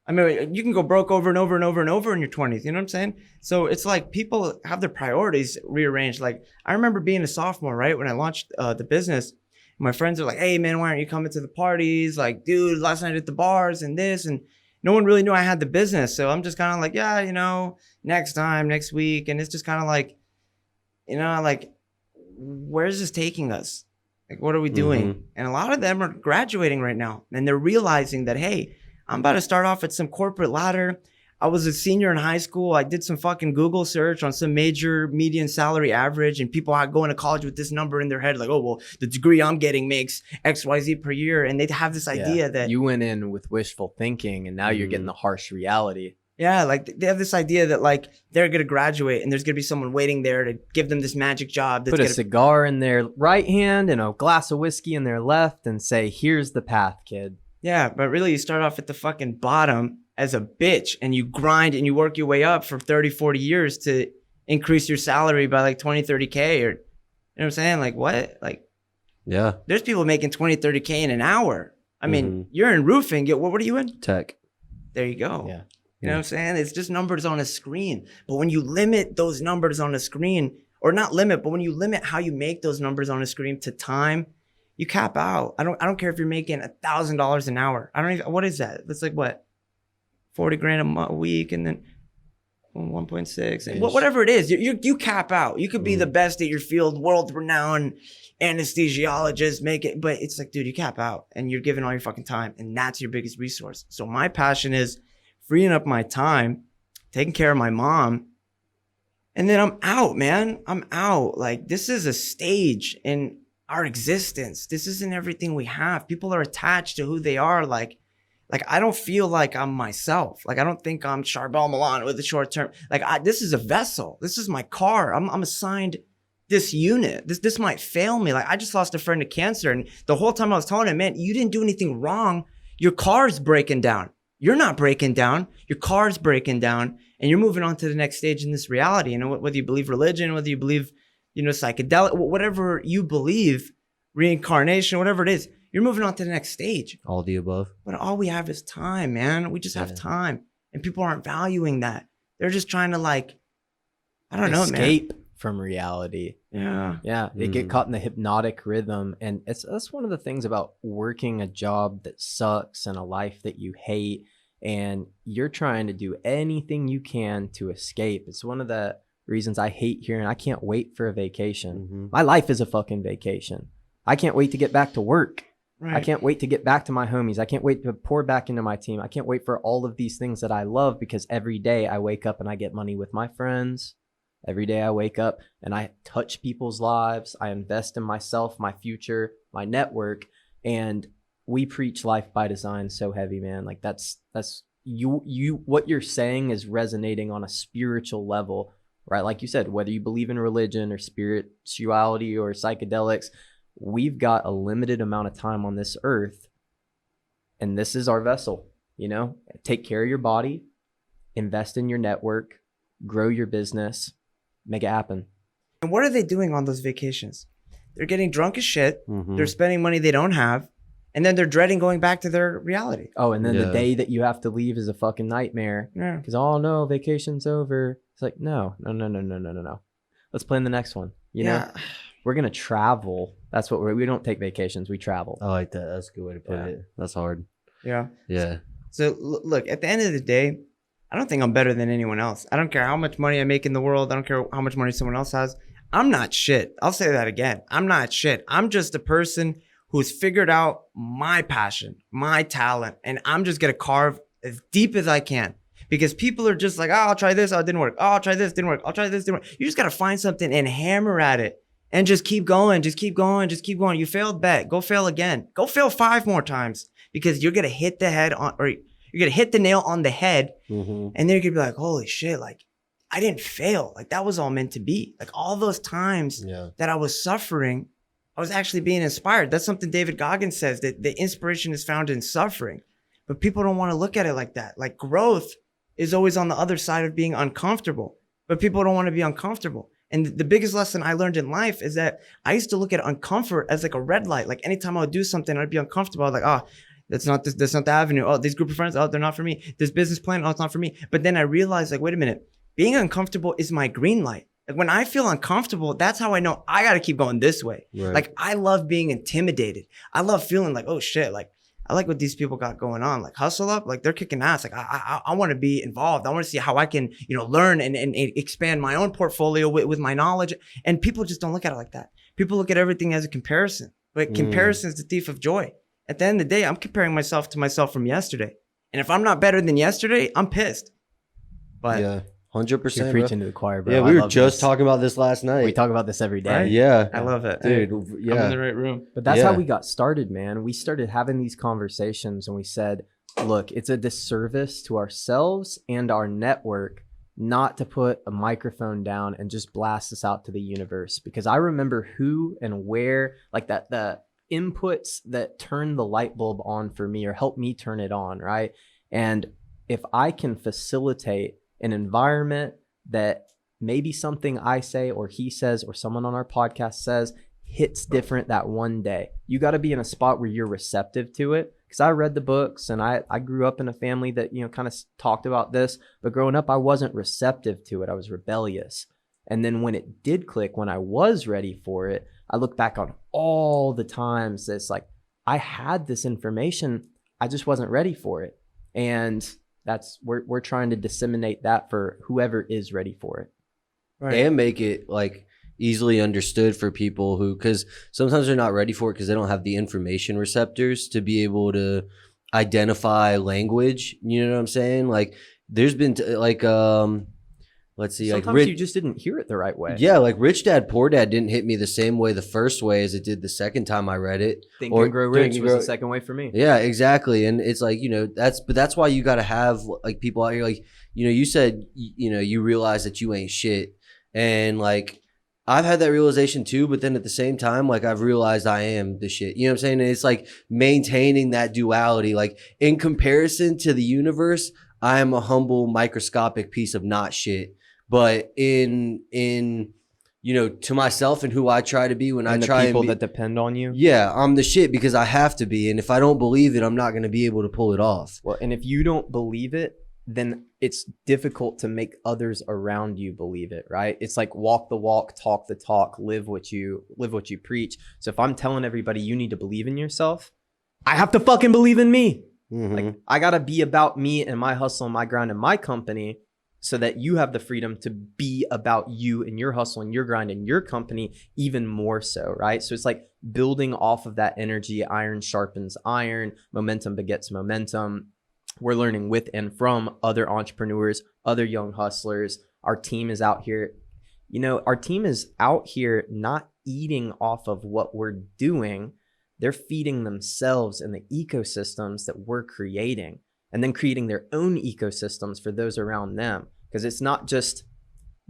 I mean, you can go broke over and over and over and over in your 20s. You know what I'm saying? So it's like people have their priorities rearranged. Like, I remember being a sophomore, right? When I launched the business, my friends are like, hey, man, why aren't you coming to the parties? Like, dude, last night at the bars and this. And no one really knew I had the business. So I'm just kind of like, yeah, next time, next week. And it's just kind of like, like, where's this taking us? Like, what are we doing? And a lot of them are graduating right now. And they're realizing that, hey, I'm about to start off at some corporate ladder. I was a senior in high school. I did some fucking Google search on some major median salary average, and people are going to college with this number in their head. Like, oh, well, the degree I'm getting makes XYZ per year. And they'd have this idea that you went in with wishful thinking, and now you're getting the harsh reality. Yeah, like they have this idea that like they're going to graduate and there's going to be someone waiting there to give them this magic job. That's Put a cigar in their right hand and a glass of whiskey in their left and say, here's the path, kid. Yeah, but really you start off at the fucking bottom as a bitch and you grind and you work your way up for 30, 40 years to increase your salary by like 20, 30K or, you know what I'm saying? Like what? Like, yeah, there's people making 20, 30K in an hour. I mean, you're in roofing. What are you in? Tech. There you go. Yeah. You know what I'm saying? It's just numbers on a screen. But when you limit those numbers on a screen, or not limit, but when you limit how you make those numbers on a screen to time, you cap out. I don't care if you're making $1,000 an hour. I don't even, what is that? That's like what? 40 grand a week and then 1.6 and whatever it is, you cap out. You could be the best at your field, world renowned anesthesiologist, make it, but it's like, dude, you cap out and you're giving all your fucking time and that's your biggest resource. So my passion is freeing up my time, taking care of my mom, and then I'm out, man. I'm out. Like, this is a stage in our existence. This isn't everything we have. People are attached to who they are. Like I don't feel like I'm myself. Like, I don't think I'm Charbel Milan with a short term. Like, this is a vessel. This is my car. I'm assigned this unit. This might fail me. Like, I just lost a friend to cancer. And the whole time I was telling him, man, you didn't do anything wrong. Your car's breaking down. You're not breaking down. Your car's breaking down. And you're moving on to the next stage in this reality. You know, whether you believe religion, whether you believe, psychedelic, whatever you believe, reincarnation, whatever it is, you're moving on to the next stage. All the above. But all we have is time, man. We just have time. And people aren't valuing that. They're just trying to I don't know, man. Escape from reality. Yeah. Yeah. They get caught in the hypnotic rhythm. And that's one of the things about working a job that sucks and a life that you hate. And you're trying to do anything you can to escape. It's one of the reasons I hate here and I can't wait for a vacation. My life is a fucking vacation. I can't wait to get back to work. Right. I can't wait to get back to my homies. I can't wait to pour back into my team. I can't wait for all of these things that I love, because every day I wake up and I get money with my friends. Every day I wake up and I touch people's lives. I invest in myself, my future, my network. And we preach life by design so heavy, man. Like that's you what you're saying is resonating on a spiritual level, right? Like you said, whether you believe in religion or spirituality or psychedelics, we've got a limited amount of time on this earth, and this is our vessel. Take care of your body, invest in your network, grow your business, make it happen. And what are they doing on those vacations? They're getting drunk as shit. Mhm. They're spending money they don't have. And then they're dreading going back to their reality. Oh, and then Yeah. the day that you have to leave is a fucking nightmare. Yeah. Because, oh no, vacation's over. It's like, no. Let's plan the next one. We're going to travel. That's what we don't take vacations. We travel. I like that. That's a good way to put Yeah. it. That's hard. Yeah. Yeah. So look, at the end of the day, I don't think I'm better than anyone else. I don't care how much money I make in the world. I don't care how much money someone else has. I'm not shit. I'll say that again. I'm not shit. I'm just a person who's figured out my passion, my talent, and I'm just going to carve as deep as I can. Because people are just like, oh, I'll try this. Oh, it didn't work. Oh, I'll try this. Didn't work. I'll try this. Didn't work. You just got to find something and hammer at it and just keep going. Just keep going. Just keep going. You failed, bet. Go fail again. Go fail 5 more times because you're going to hit the head on, or you're going to hit the nail on the head. Mm-hmm. And then you're going to be like, holy shit. Like, I didn't fail. Like, that was all meant to be. Like, all those times that I was suffering, I was actually being inspired. That's something David Goggins says, that the inspiration is found in suffering. But people don't want to look at it like that. Like, growth is always on the other side of being uncomfortable. But people don't want to be uncomfortable. And the biggest lesson I learned in life is that I used to look at uncomfort as like a red light. Like, anytime I would do something, I'd be uncomfortable. I was like, oh, that's not the avenue. Oh, these group of friends, oh, they're not for me. This business plan, oh, it's not for me. But then I realized, like, wait a minute. Being uncomfortable is my green light. Like, when I feel uncomfortable, that's how I know I got to keep going this way. Right. Like, I love being intimidated. I love feeling like, oh shit, like, I like what these people got going on. Like, hustle up, like, they're kicking ass. Like, I want to be involved. I want to see how I can, learn and expand my own portfolio with my knowledge. And people just don't look at it like that. People look at everything as a comparison. But comparison is the thief of joy. At the end of the day, I'm comparing myself to myself from yesterday. And if I'm not better than yesterday, I'm pissed. But yeah. 100%. You're preaching to the choir, bro. Yeah, I we were love just this. talking about this last night. We talk about this every day. Right? Yeah. I love it. Dude, I'm in yeah. the right room. But that's how Yeah. we got started, man. We started having these conversations and we said, look, it's a disservice to ourselves and our network not to put a microphone down and just blast this out to the universe. Because I remember who and where, like that, the inputs that turned the light bulb on for me or helped me turn it on, right? And if I can facilitate an environment that maybe something I say or he says or someone on our podcast says hits different that one day, you got to be in a spot where you're receptive to it. Because I read the books and I grew up in a family that, kind of talked about this. But growing up, I wasn't receptive to it. I was rebellious. And then when it did click, when I was ready for it, I look back on all the times that's like, I had this information, I just wasn't ready for it. And that's we're trying to disseminate that for whoever is ready for it. Right. And make it like easily understood for people who, because sometimes they're not ready for it because they don't have the information receptors to be able to identify language. You know what I'm saying? Like, there's been let's see, Sometimes like you just didn't hear it the right way. yeah, like Rich Dad Poor Dad didn't hit me the same way the first way as it did the second time I read it. Think Or and Grow Think Rich and was Grow- the second way for me. Yeah, exactly. And it's like, that's why you got to have like people out here, like, you said, you realize that you ain't shit. And like, I've had that realization too, but then at the same time, like, I've realized I am the shit. You know what I'm saying? And it's like maintaining that duality. Like, in comparison to the universe, I am a humble microscopic piece of not shit. But in to myself and who I try to be when And I the try people and be, that depend on you. yeah, I'm the shit because I have to be. And if I don't believe it, I'm not going to be able to pull it off. Well, and if you don't believe it, then it's difficult to make others around you believe it, right? It's like walk the walk, talk the talk, live what you preach. So if I'm telling everybody you need to believe in yourself, I have to fucking believe in me. Mhm. Like, I got to be about me and my hustle and my grind and my company so that you have the freedom to be about you and your hustle and your grind and your company even more so, right? So it's like building off of that energy. Iron sharpens iron, momentum begets momentum. We're learning with and from other entrepreneurs, other young hustlers. Our team is out here. Our team is out here not eating off of what we're doing. They're feeding themselves in the ecosystems that we're creating, and then creating their own ecosystems for those around them. Because it's not just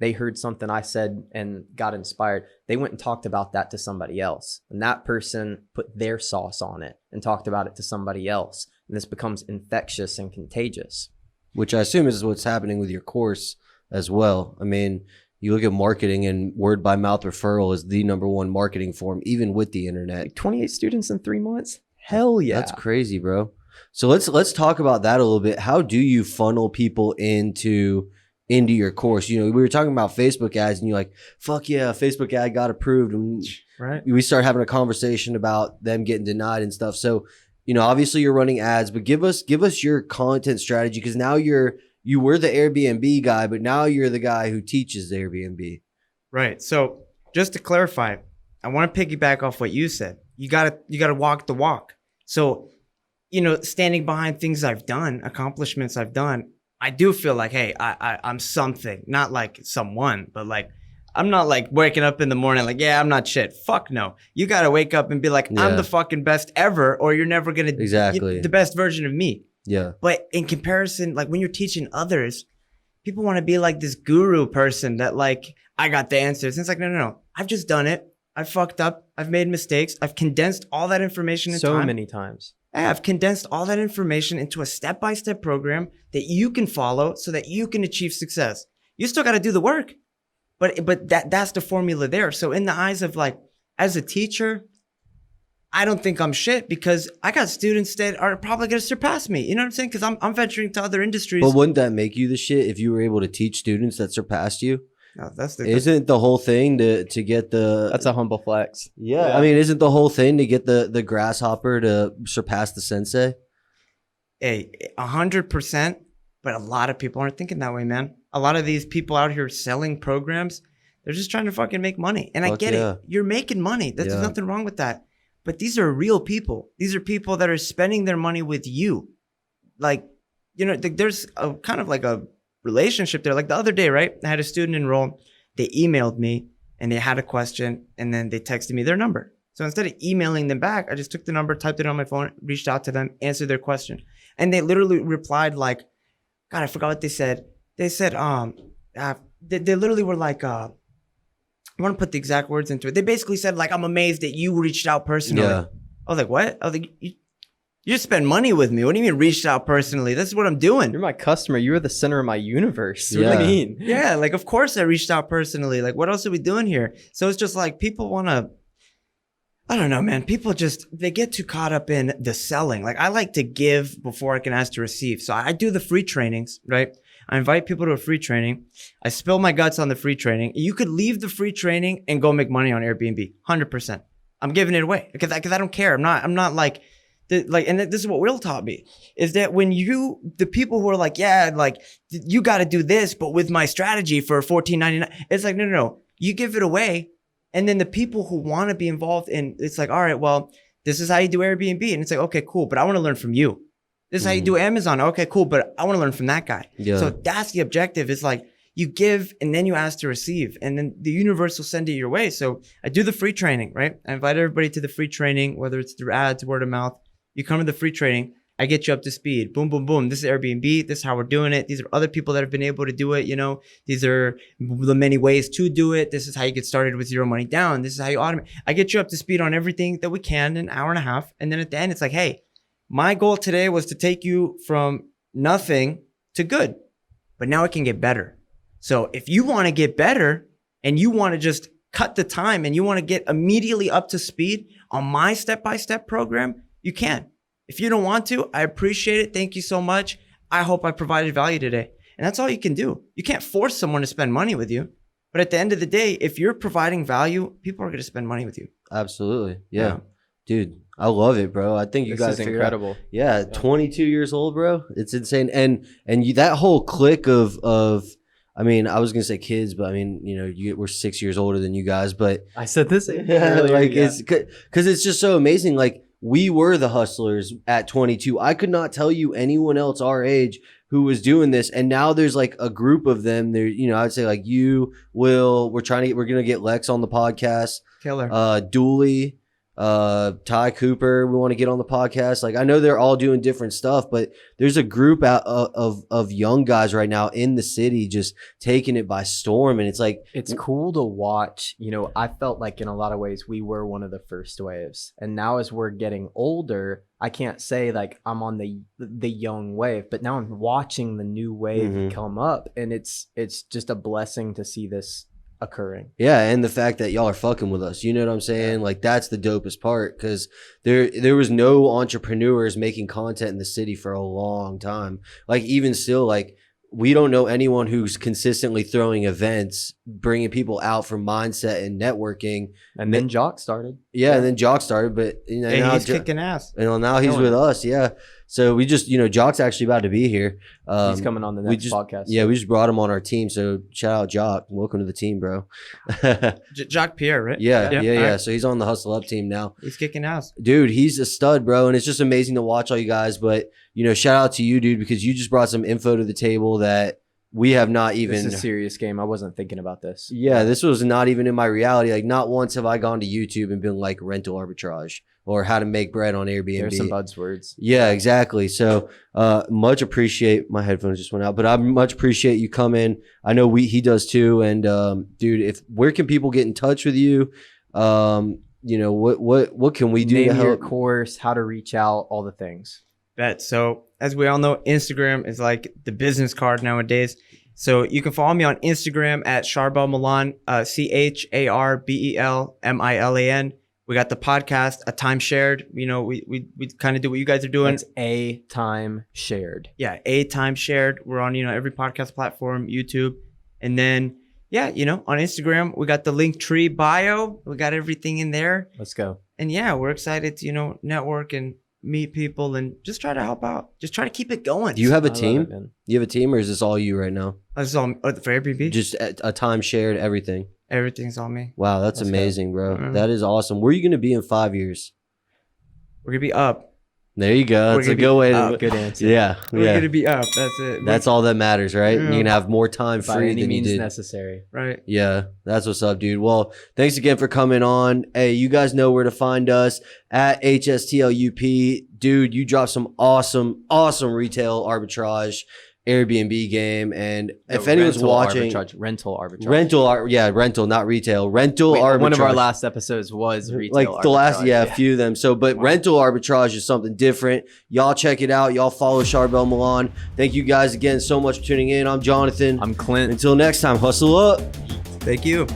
they heard something I said and got inspired. They went and talked about that to somebody else. And that person put their sauce on it and talked about it to somebody else. And this becomes infectious and contagious. Which I assume is what's happening with your course as well. I mean, you look at marketing, and word by mouth referral is the number one marketing form, even with the internet. Like 28 students in 3 months? Hell yeah. That's crazy, bro. So let's talk about that a little bit. How do you funnel people into your course? You know, we were talking about Facebook ads, and you're like, fuck yeah, Facebook ad got approved. And Right. we start having a conversation about them getting denied and stuff. So, you know, obviously you're running ads, but give us your content strategy, because now you were the Airbnb guy, but now you're the guy who teaches the Airbnb. Right. So just to clarify, I want to piggyback off what you said. You gotta walk the walk. So, you know, standing behind things I've done, accomplishments I've done, I do feel like, hey, I'm something, not like someone, but like, I'm not like waking up in the morning like, yeah, I'm not shit. Fuck no. You got to wake up and be like, I'm the fucking best ever, or you're never going to Exactly. the best version of me. Yeah. But in comparison, like when you're teaching others, people want to be like this guru person that like, I got the answers. And it's like, no. I've just done it. I've fucked up. I've made mistakes. I've condensed all that information into So many times. I've condensed all that information into a step-by-step program that you can follow so that you can achieve success. You still got to do the work, but that's the formula there. So in the eyes of like, as a teacher, I don't think I'm shit because I got students that are probably going to surpass me. You know what I'm saying? Because I'm venturing to other industries. But wouldn't that make you the shit if you were able to teach students that surpassed you? No, Isn't the whole thing to get the... That's a humble flex. Yeah, I mean, isn't the whole thing to get the grasshopper to surpass the sensei? Hey, 100%. But a lot of people aren't thinking that way, man. A lot of these people out here selling programs, they're just trying to fucking make money. And I get it. You're making money. There's nothing wrong with that. But these are real people. These are people that are spending their money with you. Like, you know, there's a kind of like a relationship there. Like the other day, right? I had a student enroll. They emailed me and they had a question and then they texted me their number. So instead of emailing them back, I just took the number, typed it on my phone, reached out to them, answered their question. And they literally replied like, God, I forgot what they said. They said, they literally were like, I want to put the exact words into it. They basically said like, I'm amazed that you reached out personally. Yeah. I was like, what? I was like, you just spend money with me. What do you mean reached out personally? This is what I'm doing. You're my customer. You're the center of my universe. What do you mean? Yeah, like of course I reached out personally. Like what else are we doing here? So it's just like people want to, I don't know, man. People just, they get too caught up in the selling. Like I like to give before I can ask to receive. So I do the free trainings, right? I invite people to a free training. I spill my guts on the free training. You could leave the free training and go make money on Airbnb. 100%. I'm giving it away because I don't care. I'm not like, and this is what Will taught me is that when the people who are like, yeah, like you got to do this, but with my strategy for $14.99, it's like, no. You give it away. And then the people who want to be involved in, it's like, all right, well, this is how you do Airbnb. And it's like, okay, cool. But I want to learn from you. This is how you do Amazon. Okay, cool. But I want to learn from that guy. Yeah. So that's the objective. It's like you give and then you ask to receive and then the universe will send it your way. So I do the free training, right? I invite everybody to the free training, whether it's through ads, word of mouth. You come to the free training. I get you up to speed. Boom, boom, boom. This is Airbnb. This is how we're doing it. These are other people that have been able to do it. You know, these are the many ways to do it. This is how you get started with zero money down. This is how you automate. I get you up to speed on everything that we can in an hour and a half. And then at the end, it's like, hey, my goal today was to take you from nothing to good, but now it can get better. So if you want to get better and you want to just cut the time and you want to get immediately up to speed on my step-by-step program, you can. If you don't want to, I appreciate it. Thank you so much. I hope I provided value today. And that's all you can do. You can't force someone to spend money with you. But at the end of the day, if you're providing value, people are going to spend money with you. Absolutely. Yeah. Dude, I love it, bro. I think you guys are incredible. Yeah, 22 years old, bro. It's insane. And you, that whole clique of I mean, I was gonna say kids, but I mean, you know, we're 6 years older than you guys. But I said this earlier, like it's because it's just so amazing. Like we were the hustlers at 22. I could not tell you anyone else our age who was doing this, and now there's like a group of them. There, you know, I'd say like you, Will. We're gonna get Lex on the podcast. Killer. Dooley. Ty Cooper, we want to get on the podcast. Like, I know they're all doing different stuff, but there's a group out of young guys right now in the city just taking it by storm. And it's like, It's cool to watch. You know, I felt like in a lot of ways we were one of the first waves. And now as we're getting older, I can't say like I'm on the young wave, but now I'm watching the new wave come up, and it's just a blessing to see this occurring. yeah, and the fact that y'all are fucking with us, you know what I'm saying? Like, that's the dopest part, because there was no entrepreneurs making content in the city for a long time. Like, even still, like, we don't know anyone who's consistently throwing events, bringing people out for mindset and networking. And then Jock started. Yeah, and then Jock started, but you know, Hey, now he's kicking ass. and now he's with us. Yeah, so we just, you know, Jock's actually about to be here. He's coming on the next podcast. Yeah, we just brought him on our team. So shout out Jock. Welcome to the team, bro. Jacques Pierre, right? Yeah. All right. So he's on the Hustle Up team now. He's kicking ass. Dude, he's a stud, bro. And it's just amazing to watch all you guys. But, you know, shout out to you, dude, because you just brought some info to the table that we have not even. This is a serious game. I wasn't thinking about this. Yeah, this was not even in my reality. Like, not once have I gone to YouTube and been like rental arbitrage or how to make bread on Airbnb. There's some buzzwords. Yeah, exactly. So much appreciate, my headphones just went out, but I much appreciate you coming. I know he does too. And dude, where can people get in touch with you? You know, what can we do Name to your help? course, how to reach out, all the things. Bet. So as we all know, Instagram is like the business card nowadays. So you can follow me on Instagram at Charbel Milan, CHARBEL MILAN. We got the podcast, A Time Shared. You know, we kind of do what you guys are doing. It's A Time Shared. Yeah, A Time Shared. We're on, you know, every podcast platform, YouTube. And then, yeah, you know, on Instagram, we got the Linktree bio. We got everything in there. Let's go. And yeah, we're excited to, you know, network and meet people and just try to help out. Just try to keep it going. Do you have a I love team? it, man. You have a team, or is this all you right now? This is all for Airbnb. Just a time shared, everything. Everything's on me. Wow, that's Let's go. amazing, bro. Mhm. That is awesome. Where are you going to be in 5 years? We're gonna be up. There you go. We're That's a gonna be good way up. to. Good answer. Yeah, We're yeah. gonna be up. That's it. That's all that matters, right? Yeah. You can have more time By free any than you means did. necessary. Right. Yeah, that's what's up, dude. Well, thanks again for coming on. Hey, you guys know where to find us at HSTLUP. Dude, you dropped some awesome retail arbitrage Airbnb game. And if anyone's watching, Rental arbitrage. rental, not retail. Rental arbitrage. One of our last episodes was retail like the last, arbitrage. a few of them. So, but rental arbitrage is something different. Y'all check it out. Y'all follow Charbel Milan. Thank you guys again so much for tuning in. I'm Jonathan. I'm Clint. Until next time, hustle up. Thank you.